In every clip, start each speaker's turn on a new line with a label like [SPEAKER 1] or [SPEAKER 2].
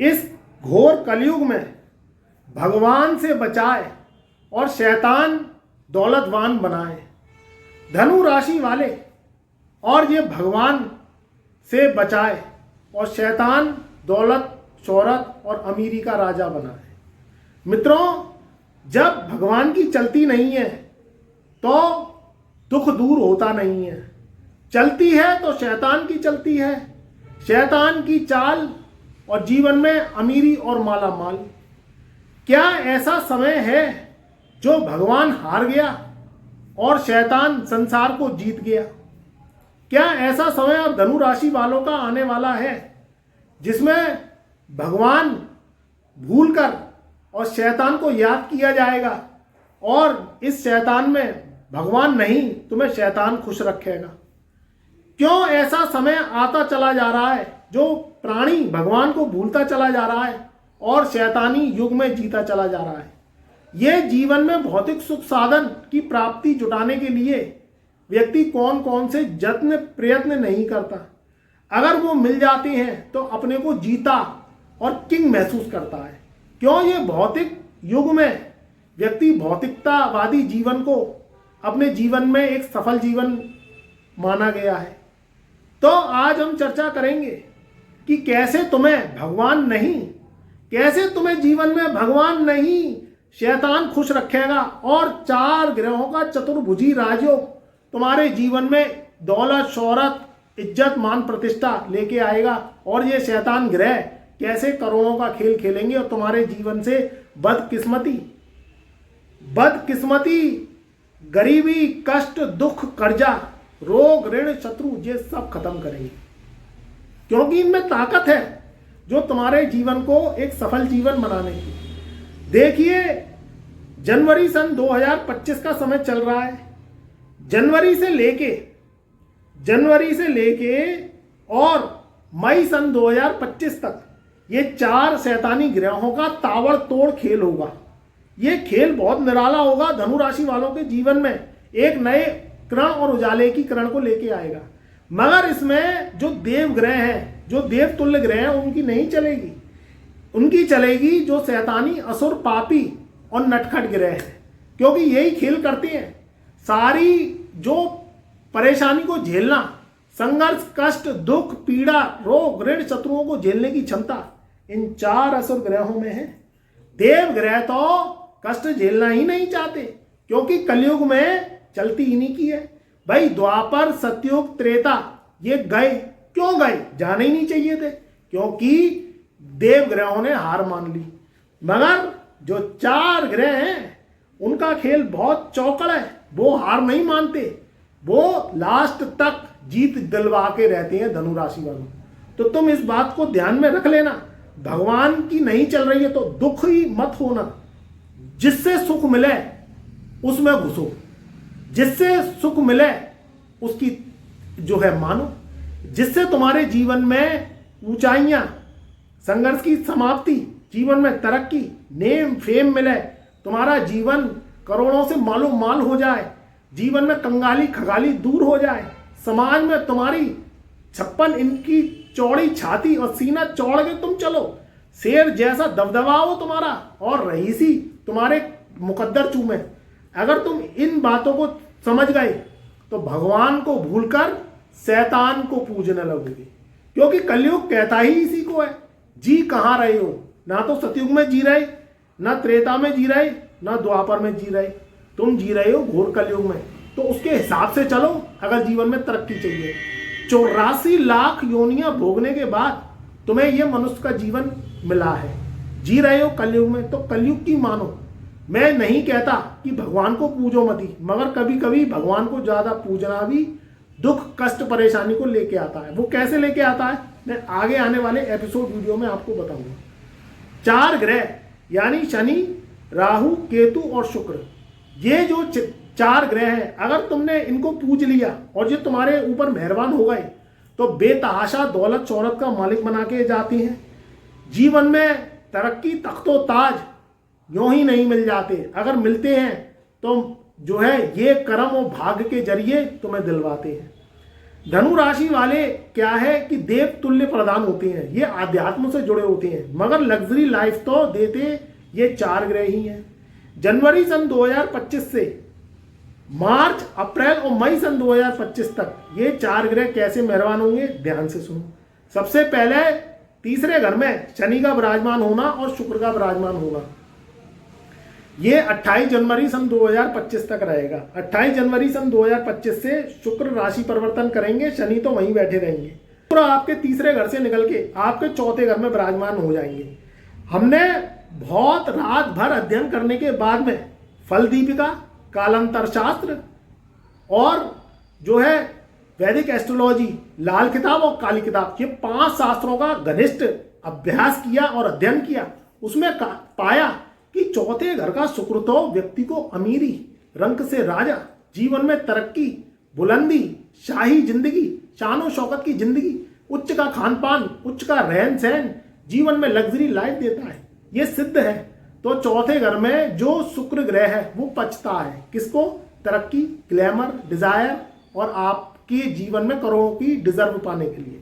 [SPEAKER 1] इस घोर कलयुग में भगवान से बचाए और शैतान दौलतवान बनाए। धनु राशि वाले और ये भगवान से बचाए और शैतान दौलत, शोहरत और अमीरी का राजा बनाए। मित्रों, जब भगवान की चलती नहीं है तो दुख दूर होता नहीं है। चलती है तो शैतान की चलती है, शैतान की चाल और जीवन में अमीरी और माला माल। क्या ऐसा समय है जो भगवान हार गया और शैतान संसार को जीत गया? क्या ऐसा समय अब धनु राशि वालों का आने वाला है जिसमें भगवान भूलकर और शैतान को याद किया जाएगा और इस शैतान में भगवान नहीं, तुम्हें शैतान खुश रखेगा? क्यों ऐसा समय आता चला जा रहा है जो प्राणी भगवान को भूलता चला जा रहा है और शैतानी युग में जीता चला जा रहा है? ये जीवन में भौतिक सुख साधन की प्राप्ति जुटाने के लिए व्यक्ति कौन कौन से जत्न प्रयत्न नहीं करता। अगर वो मिल जाते हैं तो अपने को जीता और किंग महसूस करता है। क्यों ये भौतिक युग में व्यक्ति भौतिकतावादी जीवन को अपने जीवन में एक सफल जीवन माना गया है। तो आज हम चर्चा करेंगे कि कैसे तुम्हें भगवान नहीं, कैसे तुम्हें जीवन में भगवान नहीं शैतान खुश रखेगा और 4 ग्रहों का चतुर्भुजी राजयोग तुम्हारे जीवन में दौलत, शोहरत, इज्जत, मान, प्रतिष्ठा लेके आएगा। और ये शैतान ग्रह कैसे करोड़ों का खेल खेलेंगे और तुम्हारे जीवन से बदकिस्मती, गरीबी, कष्ट, दुख, कर्जा, रोग, ऋण, शत्रु ये सब खत्म करेंगे। क्योंकि इनमें ताकत है जो तुम्हारे जीवन को एक सफल जीवन बनाने की। देखिए, जनवरी सन 2025 का समय चल रहा है। जनवरी से लेके और मई सन 2025 तक ये 4 शैतानी ग्रहों का ताबड़तोड़ खेल होगा। ये खेल बहुत निराला होगा। धनु राशि वालों के जीवन में एक नए किरण और उजाले की किरण को लेके आएगा। मगर इसमें जो देव ग्रह हैं, जो देव तुल्य ग्रह हैं, उनकी नहीं चलेगी। उनकी चलेगी जो शैतानी, असुर, पापी और नटखट ग्रह हैं, क्योंकि यही खेल करते हैं। सारी जो परेशानी को झेलना, संघर्ष, कष्ट, दुख, पीड़ा, रोग, ऋण, शत्रुओं को झेलने की क्षमता इन 4 असुर ग्रहों में है। देव ग्रह तो कष्ट झेलना ही नहीं चाहते, क्योंकि कलयुग में चलती इन्हीं की है। भाई, द्वापर, सतयुग, त्रेता ये गए। क्यों गए? जाने ही नहीं चाहिए थे, क्योंकि देव ग्रहों ने हार मान ली। मगर जो 4 ग्रह हैं उनका खेल बहुत चौकड़ है। वो हार नहीं मानते, वो लास्ट तक जीत दिलवा के रहते हैं धनु राशि वालों। तो तुम इस बात को ध्यान में रख लेना, भगवान की नहीं चल रही है तो दुख ही मत होना। जिससे सुख मिले उसमें घुसो, जिससे सुख मिले उसकी जो है मानो, जिससे तुम्हारे जीवन में ऊंचाइयां, संघर्ष की समाप्ति, जीवन में तरक्की, नेम फेम मिले, तुम्हारा जीवन करोड़ों से मालो माल हो जाए, जीवन में कंगाली खगाली दूर हो जाए, समाज में तुम्हारी 56 इंच की चौड़ी छाती और सीना चौड़ के तुम चलो, शेर जैसा दबदबा हो तुम्हारा और रईसी तुम्हारे मुकद्दर चूमे। अगर तुम इन बातों को समझ गए तो भगवान को भूलकर शैतान को पूजने लगोगे, क्योंकि कलयुग कहता ही इसी को है। जी कहाँ रहे हो? ना तो सतयुग में जी रहे, ना त्रेता में जी रहे, ना द्वापर में जी रहे, तुम जी रहे हो घोर कलयुग में। तो उसके हिसाब से चलो अगर जीवन में तरक्की चाहिए। 84 लाख योनियां भोगने के बाद तुम्हें यह मनुष्य का जीवन मिला है। जी रहे हो कलयुग में तो कलयुग की मानो। मैं नहीं कहता कि भगवान को पूजो मत ही, मगर कभी कभी भगवान को ज्यादा पूजना भी दुख, कष्ट, परेशानी को लेके आता है। वो कैसे लेके आता है मैं आगे आने वाले एपिसोड वीडियो में आपको बताऊंगा। 4 ग्रह यानी शनि, राहु, केतु और शुक्र, ये जो 4 ग्रह हैं, अगर तुमने इनको पूज लिया और ये तुम्हारे ऊपर मेहरबान हो गए तो बेतहाशा दौलत, शौहरत का मालिक बना के जाती हैं। जीवन में तरक्की, तख्तो ताज यूं ही नहीं मिल जाते। अगर मिलते हैं तो जो है ये कर्म और भाग्य के जरिए तुम्हें दिलवाते हैं। धनु राशि वाले क्या है कि देव तुल्य प्रधान होते हैं, ये आध्यात्म से जुड़े होते हैं, मगर लग्जरी लाइफ तो देते ये 4 ग्रह ही हैं। जनवरी सन 2025 से मार्च, अप्रैल और मई सन 2025 तक ये 4 ग्रह कैसे मेहरबान होंगे, ध्यान से सुनो। सबसे पहले तीसरे घर में शनि का विराजमान होना और शुक्र का विराजमान होना, ये 28 जनवरी सन 2025 तक रहेगा। 28 जनवरी सन 2025 से शुक्र राशि परिवर्तन करेंगे, शनि तो वहीं बैठे रहेंगे। शुक्र आपके तीसरे घर से निकल के आपके चौथे घर में विराजमान हो जाएंगे। हमने बहुत रात भर अध्ययन करने के बाद में फल दीपिका, कालांतर शास्त्र और जो है वैदिक एस्ट्रोलॉजी, लाल किताब और काली किताब, ये 5 शास्त्रों का घनिष्ठ अभ्यास किया और अध्ययन किया। उसमें पाया कि चौथे घर का शुक्र तो व्यक्ति को अमीरी, रंक से राजा, जीवन में तरक्की, बुलंदी, शाही जिंदगी, शान शौकत की जिंदगी, उच्च का खान पान, उच्च का रहन सहन, जीवन में लग्जरी लाइफ देता है, ये सिद्ध है। तो चौथे घर में जो शुक्र ग्रह है वो पचता है किसको, तरक्की, ग्लैमर, डिजायर और आपके जीवन में करोड़ों की डिजर्व पाने के लिए।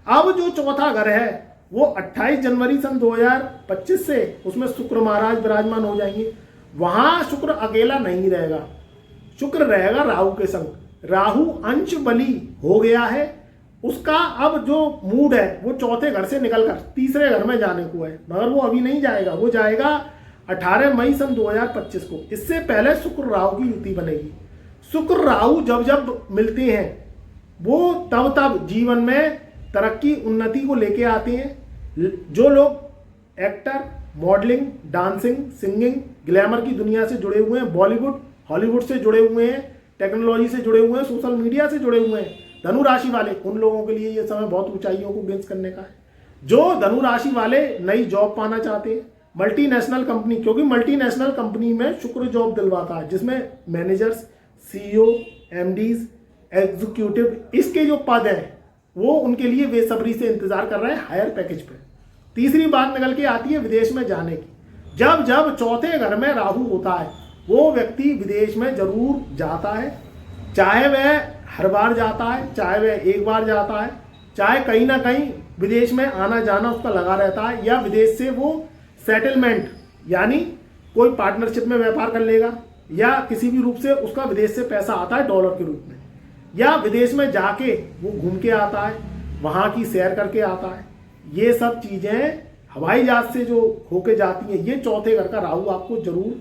[SPEAKER 1] अब जो चौथा घर है वो 28 जनवरी सन 2025 से उसमें शुक्र महाराज विराजमान हो जाएंगे। वहां शुक्र अकेला नहीं रहेगा, शुक्र रहेगा राहु के संग। राहु अंश बली हो गया है, उसका अब जो मूड है वो चौथे घर से निकलकर तीसरे घर में जाने को है, मगर वो अभी नहीं जाएगा, वो जाएगा 18 मई सन 2025 को। इससे पहले शुक्र राहु की युति बनेगी। शुक्र राहु जब जब मिलते हैं वो तब तब जीवन में तरक्की, उन्नति को लेके आते हैं। जो लोग actor, modelling, dancing, singing, glamour की दुनिया से जुड़े हुए हैं, बॉलीवुड, हॉलीवुड से जुड़े हुए हैं, टेक्नोलॉजी से जुड़े हुए हैं, सोशल मीडिया से जुड़े हुए हैं, धनु राशि वाले, उन लोगों के लिए ये समय बहुत ऊंचाइयों को गेंस करने का है। जो धनु राशि वाले नई जॉब पाना चाहते हैं, मल्टीनेशनल कंपनी, क्योंकि मल्टीनेशनल कंपनी में शुक्र जॉब दिलवाता है, जिसमें मैनेजर्स, सीईओ, एमडीज, एग्जीक्यूटिव, इसके जो पद हैं वो उनके लिए बेसब्री से इंतजार कर रहे हैं हायर पैकेज पे। तीसरी बात निकल के आती है विदेश में जाने की। जब जब चौथे घर में राहु होता है वो व्यक्ति विदेश में जरूर जाता है, चाहे वह हर बार जाता है, चाहे वह एक बार जाता है, चाहे कहीं ना कहीं विदेश में आना जाना उसका लगा रहता है, या विदेश से वो सेटलमेंट यानी कोई पार्टनरशिप में व्यापार कर लेगा, या किसी भी रूप से उसका विदेश से पैसा आता है डॉलर के रूप में, या विदेश में जाके वो घूम के आता है, वहाँ की सैर करके आता है। ये सब चीज़ें हवाई जहाज से जो होके जाती हैं, ये चौथे घर का राहु आपको जरूर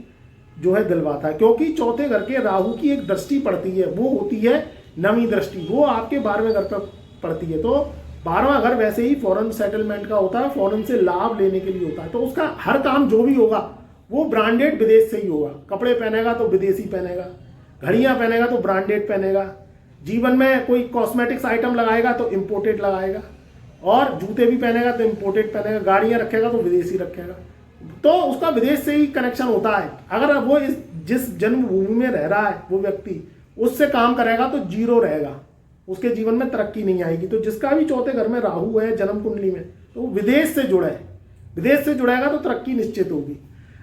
[SPEAKER 1] जो है दिलवाता है, क्योंकि चौथे घर के राहु की एक दृष्टि पड़ती है, वो होती है नवी दृष्टि, वो आपके 12वें घर पर पड़ती है। तो 12वां घर वैसे ही फॉरेन सेटलमेंट का होता है, फॉरेन से लाभ लेने के लिए होता है। तो उसका हर काम जो भी होगा वो ब्रांडेड विदेश से ही होगा। कपड़े पहनेगा तो विदेशी पहनेगा, घड़ियाँ पहनेगा तो ब्रांडेड पहनेगा, जीवन में कोई कॉस्मेटिक्स आइटम लगाएगा तो इम्पोर्टेड लगाएगा, और जूते भी पहनेगा तो इम्पोर्टेड पहनेगा, गाड़ियाँ रखेगा तो विदेशी रखेगा। तो उसका विदेश से ही कनेक्शन होता है। अगर वो जिस जन्मभूमि में रह रहा है वो व्यक्ति उससे काम करेगा तो जीरो रहेगा, उसके जीवन में तरक्की नहीं आएगी। तो जिसका भी चौथे घर में राहु है जन्म कुंडली में, तो विदेश से जुड़ा है, विदेश से जुड़ेगा तो तरक्की निश्चित होगी।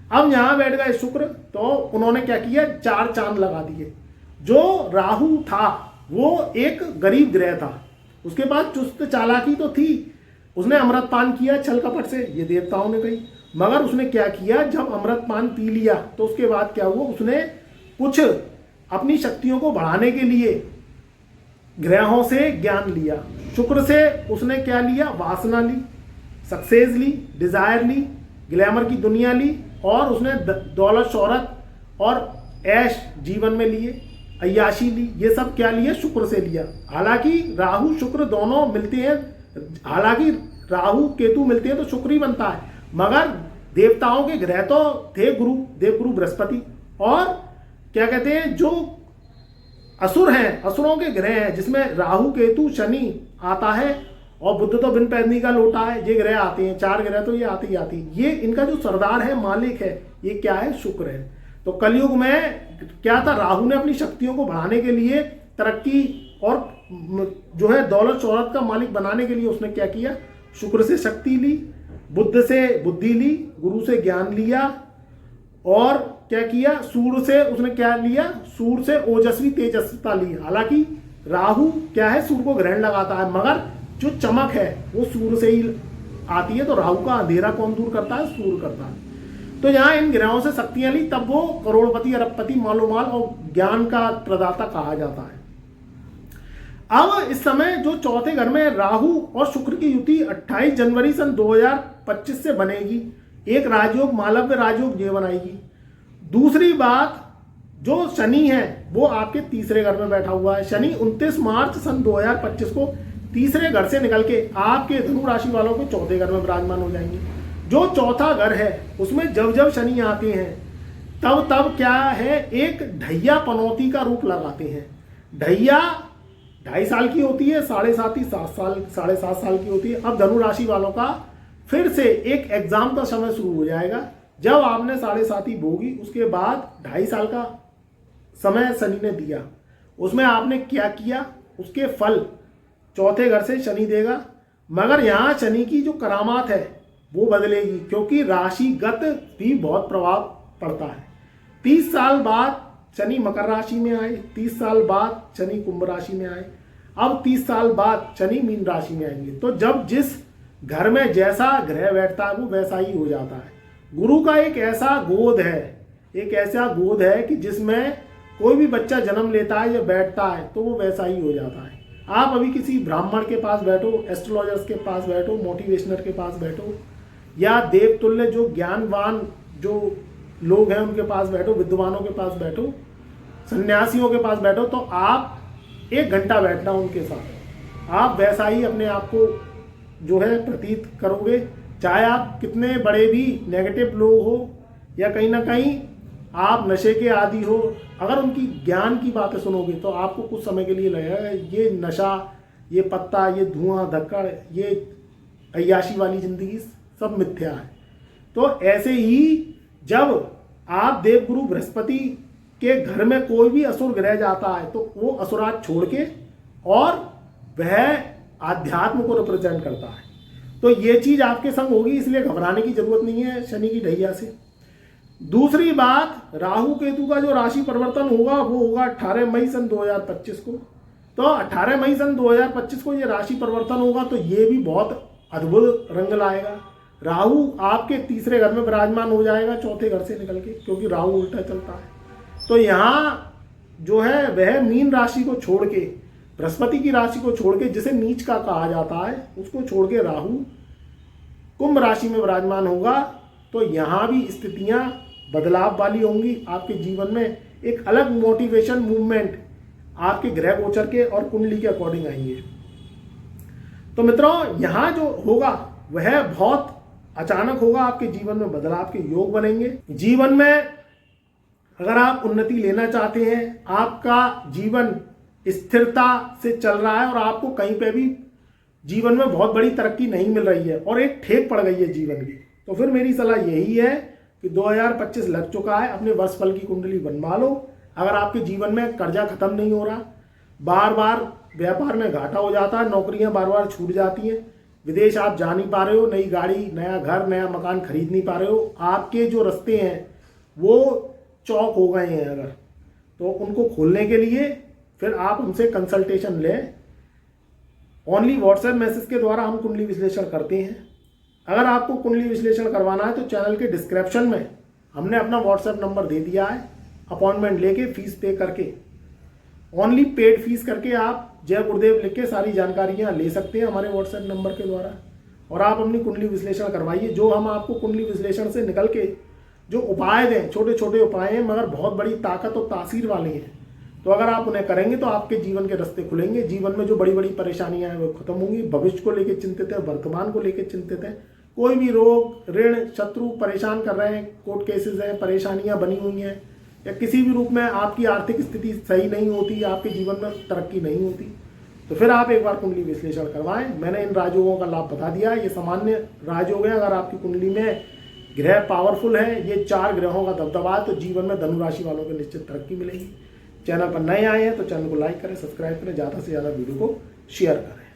[SPEAKER 1] अब यहाँ बैठ गए शुक्र, तो उन्होंने क्या किया, 4 चांद लगा दिए। जो राहु था वो एक गरीब ग्रह था, उसके पास चुस्त चालाकी तो थी, उसने अमृतपान किया छल कपट से, ये देवताओं ने कही। मगर उसने क्या किया, जब अमृतपान पी लिया तो उसके बाद क्या हुआ, उसने कुछ अपनी शक्तियों को बढ़ाने के लिए ग्रहों से ज्ञान लिया। शुक्र से उसने क्या लिया, वासना ली, सक्सेस ली, डिजायर ली, ग्लैमर की दुनिया ली, और उसने दौलत शोहरत और ऐश जीवन में लिए, अय्याशी ली। ये सब क्या लिए, शुक्र से लिया। हालांकि राहु शुक्र दोनों मिलते हैं, हालांकि राहु केतु मिलते हैं तो शुक्र ही बनता है, मगर देवताओं के ग्रह तो थे गुरु, देवगुरु बृहस्पति, और क्या कहते हैं जो असुर हैं, असुरों के ग्रह हैं, जिसमें राहु केतु शनि आता है, और बुद्ध तो बिन पैदनी का लोटा है, ये ग्रह आते हैं। 4 ग्रह तो ये आते ही आते हैं। ये इनका जो सरदार है, मालिक है, ये क्या है, शुक्र है। तो कलयुग में क्या था, राहु ने अपनी शक्तियों को बढ़ाने के लिए, तरक्की और जो है दौलत शोहरत का मालिक बनाने के लिए उसने क्या किया, शुक्र से शक्ति ली, बुद्ध से बुद्धि ली, गुरु से ज्ञान लिया, और क्या किया, सूर्य से उसने क्या लिया, सूर्य से ओजस्वी तेजस्विता ली। हालांकि राहु क्या है, सूर्य को ग्रहण लगाता है, मगर जो चमक है वो सूर्य से ही आती है। तो राहु का अंधेरा कौन दूर करता है, सूर्य करता है। तो यहाँ इन ग्रहों से शक्तियां ली, तब वो करोड़पति, अरबपति, मालोमाल और ज्ञान का प्रदाता कहा जाता है। अब इस समय जो चौथे घर में राहु और शुक्र की युति 28 जनवरी सन 2025 से बनेगी। एक राजयोग, मालव्य राजयोग ये बनाएगी। दूसरी बात, जो शनि है वो आपके तीसरे घर में बैठा हुआ है। शनि 29 मार्च सन 2025 को तीसरे घर से निकल के आपके धनु राशि वालों के चौथे घर में विराजमान हो जाएंगे। जो चौथा घर है उसमें जब जब शनि आते हैं तब तब क्या है, एक ढैया पनौती का रूप लगाते हैं। ढैया 2.5 साल की होती है, 7.5 साल की होती है। अब धनु राशि वालों का फिर से एक एग्जाम का समय शुरू हो जाएगा। जब आपने 7.5 भोगी, उसके बाद 2.5 साल का समय शनि ने दिया, उसमें आपने क्या किया, उसके फल चौथे घर से शनि देगा। मगर यहाँ शनि की जो करामात है वो बदलेगी, क्योंकि राशिगत भी बहुत प्रभाव पड़ता है। 30 साल बाद शनि मकर राशि में आए, 30 साल बाद शनि कुंभ राशि में आए, अब 30 साल बाद शनि मीन राशि में आएंगे। तो जब जिस घर में जैसा ग्रह बैठता है वो वैसा ही हो जाता है। गुरु का एक ऐसा गोद है कि जिसमें कोई भी बच्चा जन्म लेता है या बैठता है तो वो वैसा ही हो जाता है। आप अभी किसी ब्राह्मण के पास बैठो, एस्ट्रोलॉजर्स के पास बैठो, मोटिवेशनर के पास बैठो, या देवतुल्य जो ज्ञानवान जो लोग हैं उनके पास बैठो, विद्वानों के पास बैठो, सन्यासियों के पास बैठो, तो आप 1 घंटा बैठना उनके साथ, आप वैसा ही अपने आप को जो है प्रतीत करोगे। चाहे आप कितने बड़े भी नेगेटिव लोग हो या कहीं ना कहीं आप नशे के आदी हो, अगर उनकी ज्ञान की बातें सुनोगे तो आपको कुछ समय के लिए लगेगा ये नशा, ये पत्ता, ये धुआं धक्कड़, ये अय्याशी वाली जिंदगी सब मिथ्या है। तो ऐसे ही जब आप देवगुरु बृहस्पति के घर में कोई भी असुर ग्रह जाता है तो वो असुराज छोड़ के, और वह आध्यात्म को रिप्रेजेंट करता है। तो ये चीज आपके संग होगी, इसलिए घबराने की जरूरत नहीं है शनि की ढैया से। दूसरी बात, राहु केतु का जो राशि परिवर्तन होगा वो होगा 18 मई सन 2025 को। तो 18 मई सन 2025 को ये राशि परिवर्तन होगा, तो ये भी बहुत अद्भुत रंग लाएगा। राहु आपके तीसरे घर में विराजमान हो जाएगा चौथे घर से निकल के, क्योंकि राहु उल्टा चलता है। तो यहाँ जो है वह मीन राशि को छोड़ के, बृहस्पति की राशि को छोड़ के, जिसे नीच का कहा जाता है, उसको छोड़ के राहु कुंभ राशि में विराजमान होगा। तो यहाँ भी स्थितियां बदलाव वाली होंगी आपके जीवन में। एक अलग मोटिवेशन मूवमेंट आपके ग्रह गोचर के और कुंडली के अकॉर्डिंग आएंगे। तो मित्रों, यहाँ जो होगा वह बहुत अचानक होगा, आपके जीवन में बदलाव के योग बनेंगे। जीवन में अगर आप उन्नति लेना चाहते हैं, आपका जीवन स्थिरता से चल रहा है और आपको कहीं पे भी जीवन में बहुत बड़ी तरक्की नहीं मिल रही है और एक ठेक पड़ गई है जीवन की, तो फिर मेरी सलाह यही है कि 2025 लग चुका है, अपने वर्षफल की कुंडली बनवा लो। अगर आपके जीवन में कर्जा खत्म नहीं हो रहा, बार बार व्यापार में घाटा हो जाता है, नौकरियां बार बार छूट जाती हैं, विदेश आप जा नहीं पा रहे हो, नई गाड़ी, नया घर, नया मकान खरीद नहीं पा रहे हो, आपके जो रास्ते हैं वो चौक हो गए हैं, अगर तो उनको खोलने के लिए फिर आप हमसे कंसल्टेशन लें। ओनली व्हाट्सएप मैसेज के द्वारा हम कुंडली विश्लेषण करते हैं। अगर आपको कुंडली विश्लेषण करवाना है तो चैनल के डिस्क्रिप्शन में हमने अपना व्हाट्सएप नंबर दे दिया है। अपॉइंटमेंट लेके फीस पे करके, ओनली पेड फीस करके आप जय गुरुदेव लिख के सारी जानकारियां ले सकते हैं हमारे व्हाट्सएप नंबर के द्वारा, और आप अपनी कुंडली विश्लेषण करवाइए। जो हम आपको कुंडली विश्लेषण से निकल के जो उपाय दें, छोटे छोटे उपाय हैं मगर बहुत बड़ी ताकत और तासीर वाले हैं, तो अगर आप उन्हें करेंगे तो आपके जीवन के रास्ते खुलेंगे। जीवन में जो बड़ी बड़ी परेशानियां हैं वो खत्म होंगी। भविष्य को लेकर चिंतित है, वर्तमान को लेकर चिंतित है, कोई भी रोग, ऋण, शत्रु परेशान कर रहे हैं, कोर्ट केसेस हैं, परेशानियां बनी हुई हैं, या किसी भी रूप में आपकी आर्थिक स्थिति सही नहीं होती, आपके जीवन में तरक्की नहीं होती, तो फिर आप एक बार कुंडली विश्लेषण करवाएं। मैंने इन राजयोगों का लाभ बता दिया है, ये सामान्य राजयोग है। अगर आपकी कुंडली में ग्रह पावरफुल है, ये 4 ग्रहों का दबदबा है, तो जीवन में धनु राशि वालों को निश्चित तरक्की मिलेगी। चैनल पर नए आए हैं तो चैनल को लाइक करें, सब्सक्राइब करें, ज़्यादा से ज़्यादा वीडियो को शेयर करें।